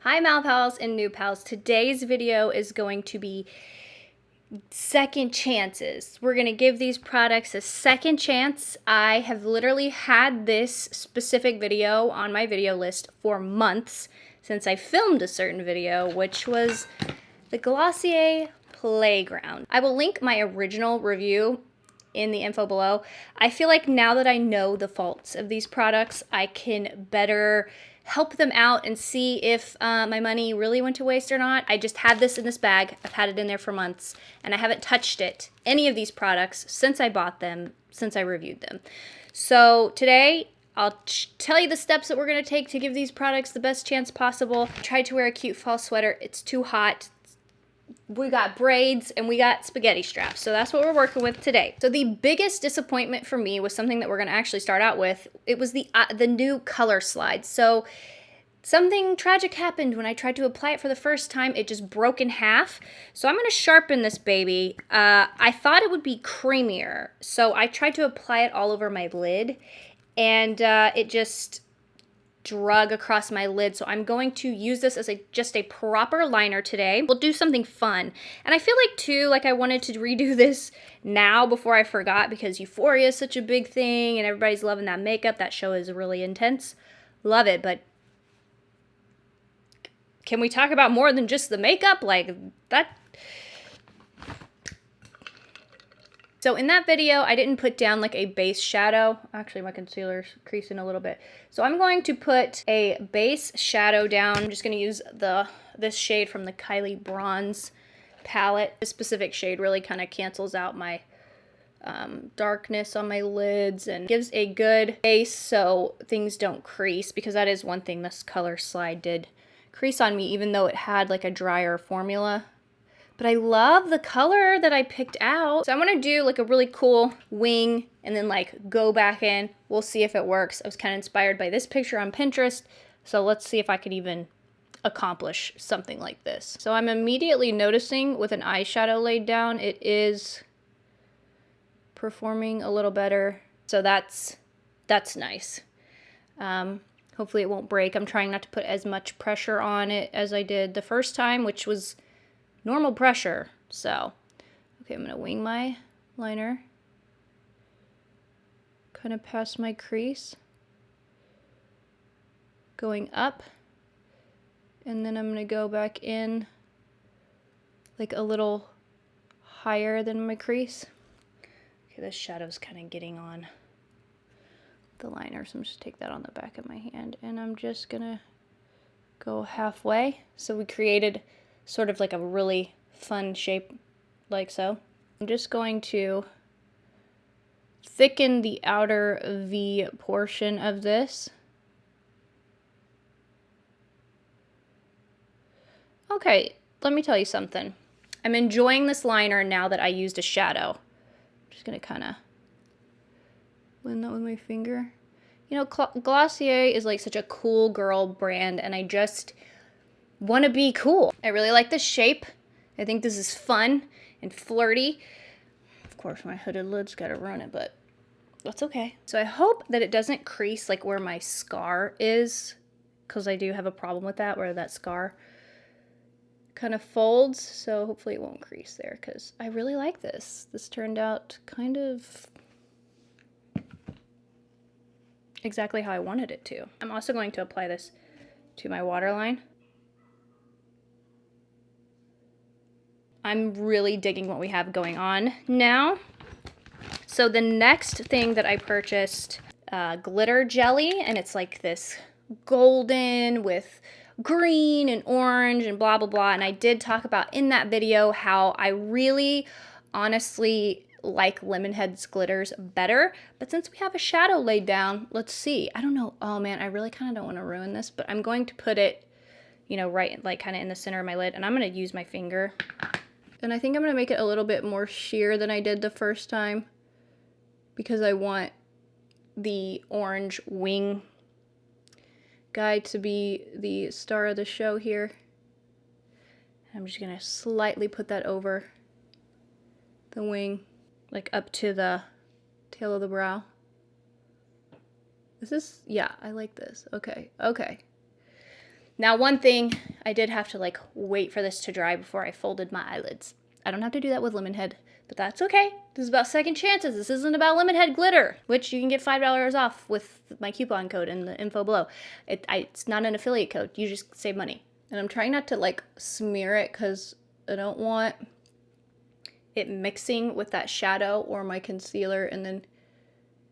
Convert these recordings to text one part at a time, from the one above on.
Hi Mal Pals and New Pals. Today's video is going to be second chances. We're going to give these products a second chance. I have literally had this specific video on my video list for months since I filmed a certain video, which was the Glossier Playground. I will link my original review in the info below. I feel like now that I know the faults of these products, I can better help them out and see if my money really went to waste or not. I just had this in this bag. I've had it in there for months, and I haven't touched it, any of these products, since I bought them, since I reviewed them. So today, I'll tell you the steps that we're going to take to give these products the best chance possible. I tried to wear a cute fall sweater. It's too hot. We got braids and we got spaghetti straps. So that's what we're working with today. So the biggest disappointment for me was something that we're going to actually start out with. It was the new color slide. So something tragic happened when I tried to apply it for the first time. It just broke in half. So I'm going to sharpen this baby. I thought it would be creamier. So I tried to apply it all over my lid and it just drug across my lid. So I'm going to use this as just a proper liner today. We'll do something fun. And I feel like too, like I wanted to redo this now before I forgot, because Euphoria is such a big thing and everybody's loving that makeup. That show is really intense. Love it, but can we talk about more than just the makeup? Like that. So in that video, I didn't put down like a base shadow. Actually, my concealer's creasing a little bit. So I'm going to put a base shadow down. I'm just going to use this shade from the Kylie Bronze palette. This specific shade really kind of cancels out my darkness on my lids and gives a good base so things don't crease, because that is one thing this color slide did crease on me, even though it had like a drier formula. But I love the color that I picked out. So I'm going to do like a really cool wing and then like go back in. We'll see if it works. I was kind of inspired by this picture on Pinterest. So let's see if I could even accomplish something like this. So I'm immediately noticing with an eyeshadow laid down, it is performing a little better. So that's nice. Hopefully it won't break. I'm trying not to put as much pressure on it as I did the first time, which was normal pressure. So, okay, I'm going to wing my liner kind of past my crease, going up, and then I'm going to go back in like a little higher than my crease. Okay, this shadow's kind of getting on the liner, so I'm just take that on the back of my hand, and I'm just going to go halfway. So we created sort of like a really fun shape like so. I'm just going to thicken the outer V portion of this. Okay, let me tell you something. I'm enjoying this liner now that I used a shadow. I'm just gonna kind of blend that with my finger. You know, Glossier is like such a cool girl brand, and I just want to be cool. I really like this shape. I think this is fun and flirty. Of course, my hooded lid's got to run it, but that's okay. So I hope that it doesn't crease like where my scar is, because I do have a problem with that, where that scar kind of folds. So hopefully it won't crease there, because I really like this. This turned out kind of exactly how I wanted it to. I'm also going to apply this to my waterline. I'm really digging what we have going on now. So the next thing that I purchased, glitter jelly, and it's like this golden with green and orange and blah, blah, blah. And I did talk about in that video how I really honestly like Lemonhead's glitters better. But since we have a shadow laid down, let's see. I don't know. Oh man, I really kind of don't want to ruin this, but I'm going to put it, you know, right like kind of in the center of my lid, and I'm going to use my finger. And I think I'm going to make it a little bit more sheer than I did the first time, because I want the orange wing guy to be the star of the show here. I'm just going to slightly put that over the wing, like up to the tail of the brow. This is, yeah, I like this. Okay, okay. Now, one thing I did have to like wait for this to dry before I folded my eyelids. I don't have to do that with Lemonhead, but that's okay. This is about second chances. This isn't about Lemonhead glitter, which you can get $5 off with my coupon code in the info below. It's not an affiliate code. You just save money. And I'm trying not to like smear it because I don't want it mixing with that shadow or my concealer and then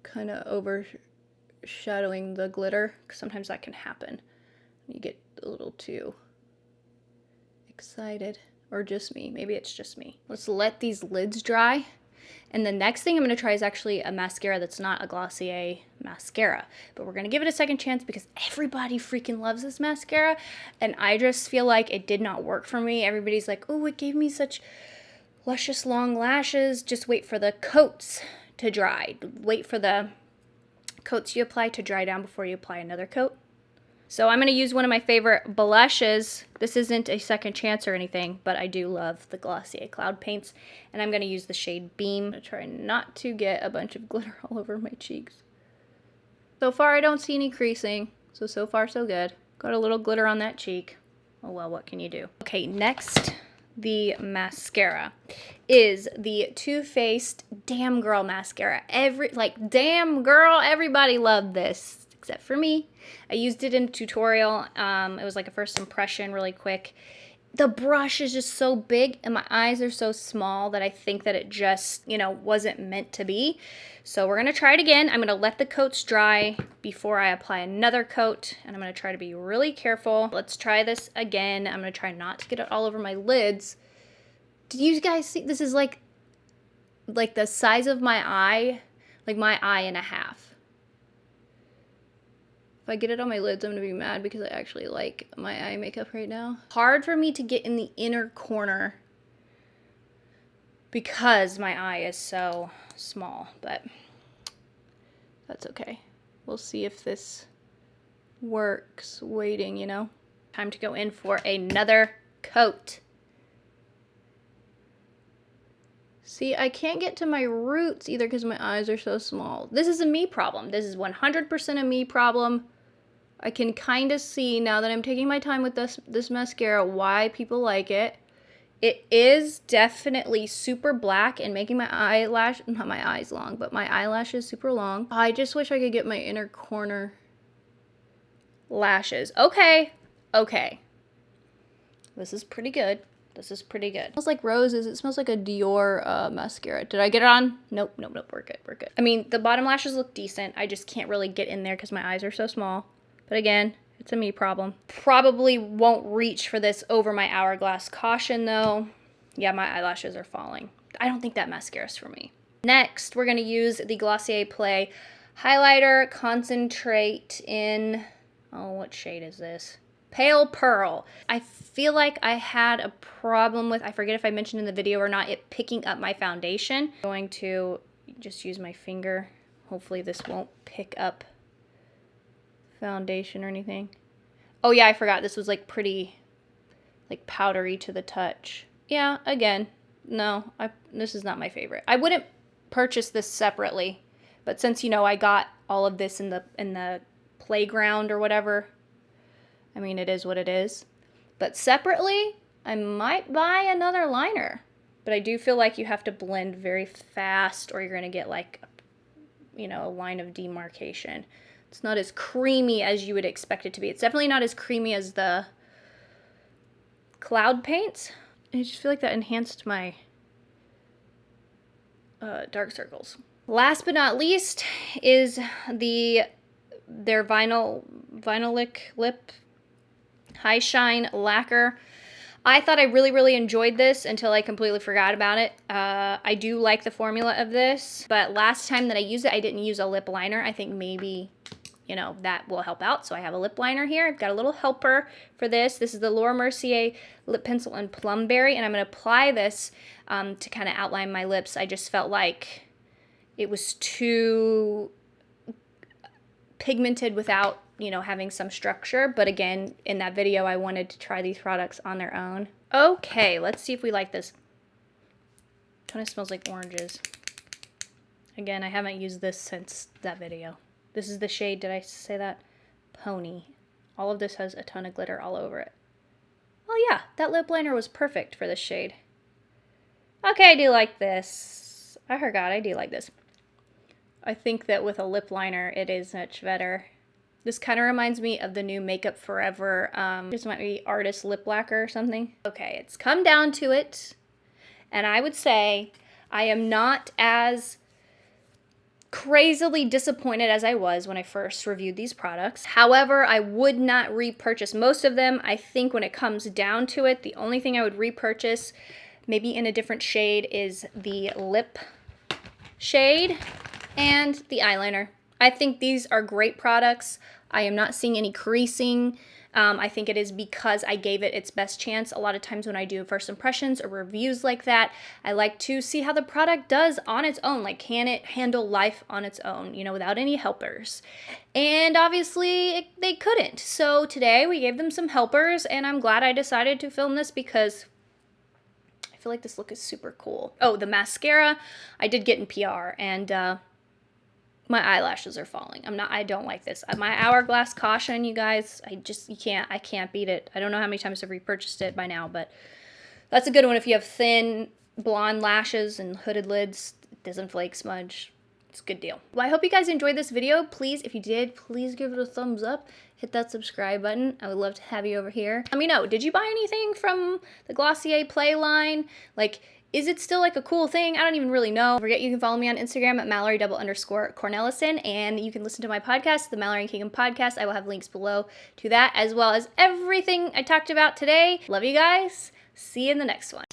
kind of overshadowing the glitter. Sometimes that can happen. You get a little too excited. Or just me. Maybe it's just me. Let's let these lids dry. And the next thing I'm going to try is actually a mascara that's not a Glossier mascara. But we're going to give it a second chance because everybody freaking loves this mascara. And I just feel like it did not work for me. Everybody's like, oh, it gave me such luscious long lashes. Just wait for the coats to dry. Wait for the coats you apply to dry down before you apply another coat. So I'm going to use one of my favorite blushes. This isn't a second chance or anything, but I do love the Glossier Cloud Paints. And I'm going to use the shade Beam. I'm going to try not to get a bunch of glitter all over my cheeks. So far, I don't see any creasing. So far, so good. Got a little glitter on that cheek. Oh well, what can you do? Okay, next, the mascara is the Too Faced Damn Girl Mascara. Damn girl, everybody loved this. Except for me. I used it in a tutorial. It was like a first impression really quick. The brush is just so big and my eyes are so small that I think that it just, wasn't meant to be. So we're going to try it again. I'm going to let the coats dry before I apply another coat. And I'm going to try to be really careful. Let's try this again. I'm going to try not to get it all over my lids. Did you guys see? This is like the size of my eye. Like my eye and a half. If I get it on my lids, I'm going to be mad because I actually like my eye makeup right now. Hard for me to get in the inner corner because my eye is so small, but that's okay. We'll see if this works waiting, Time to go in for another coat. See, I can't get to my roots either because my eyes are so small. This is a me problem. This is 100% a me problem. I can kind of see now that I'm taking my time with this mascara why people like it. It is definitely super black and making my not my eyes long, but my eyelashes super long. I just wish I could get my inner corner lashes. Okay. This is pretty good. This is pretty good. It smells like roses. It smells like a Dior mascara. Did I get it on? Nope. We're good. I mean, the bottom lashes look decent. I just can't really get in there because my eyes are so small. But again, it's a me problem. Probably won't reach for this over my hourglass caution though. Yeah, my eyelashes are falling. I don't think that mascara is for me. Next, we're going to use the Glossier Play Highlighter Concentrate in, what shade is this? Pale Pearl. I feel like I had a problem with, I forget if I mentioned in the video or not, it picking up my foundation. I'm going to just use my finger. Hopefully this won't pick up foundation or anything. Oh yeah, I forgot this was like pretty like powdery to the touch. Yeah, again, no, this is not my favorite. I wouldn't purchase this separately, but since I got all of this in the playground or whatever, I mean it is what it is. But separately, I might buy another liner. But I do feel like you have to blend very fast or you're going to get like a line of demarcation. It's not as creamy as you would expect it to be. It's definitely not as creamy as the Cloud Paints. I just feel like that enhanced my dark circles. Last but not least is their Vinylic Lip High Shine Lacquer. I thought I really enjoyed this until I completely forgot about it. I do like the formula of this, but last time that I used it, I didn't use a lip liner. I think maybe, that will help out. So I have a lip liner here. I've got a little helper for this. This is the Laura Mercier Lip Pencil in Plumberry, and I'm going to apply this to kind of outline my lips. I just felt like it was too pigmented without having some structure. But again, in that video, I wanted to try these products on their own. Okay, let's see if we like this. Kind of smells like oranges. Again, I haven't used this since that video. This is the shade, did I say that? Pony. All of this has a ton of glitter all over it. that lip liner was perfect for this shade. Okay, I do like this. I forgot, I do like this. I think that with a lip liner, it is much better. This kind of reminds me of the new Makeup Forever, this might be Artist Lip Lacquer or something. Okay, it's come down to it, and I would say I am not as crazily disappointed as I was when I first reviewed these products. However, I would not repurchase most of them. I think when it comes down to it, the only thing I would repurchase, maybe in a different shade, is the lip shade and the eyeliner. I think these are great products. I am not seeing any creasing. I think it is because I gave it its best chance. A lot of times when I do first impressions or reviews like that, I like to see how the product does on its own. Like, can it handle life on its own, you know, without any helpers? And obviously they couldn't. So today we gave them some helpers, and I'm glad I decided to film this because I feel like this look is super cool. Oh, the mascara I did get in PR, and my eyelashes are falling. I don't like this. My Hourglass Caution, you guys, I can't beat it. I don't know how many times I've repurchased it by now, but that's a good one if you have thin blonde lashes and hooded lids. It doesn't flake smudge. It's a good deal. Well, I hope you guys enjoyed this video. Please, if you did, please give it a thumbs up. Hit that subscribe button. I would love to have you over here. Let me know, did you buy anything from the Glossier Play line? Like, is it still like a cool thing? I don't even really know. Don't forget, you can follow me on Instagram at Mallory_Cornelison, and you can listen to my podcast, the Mallory and Keegan Podcast. I will have links below to that, as well as everything I talked about today. Love you guys. See you in the next one.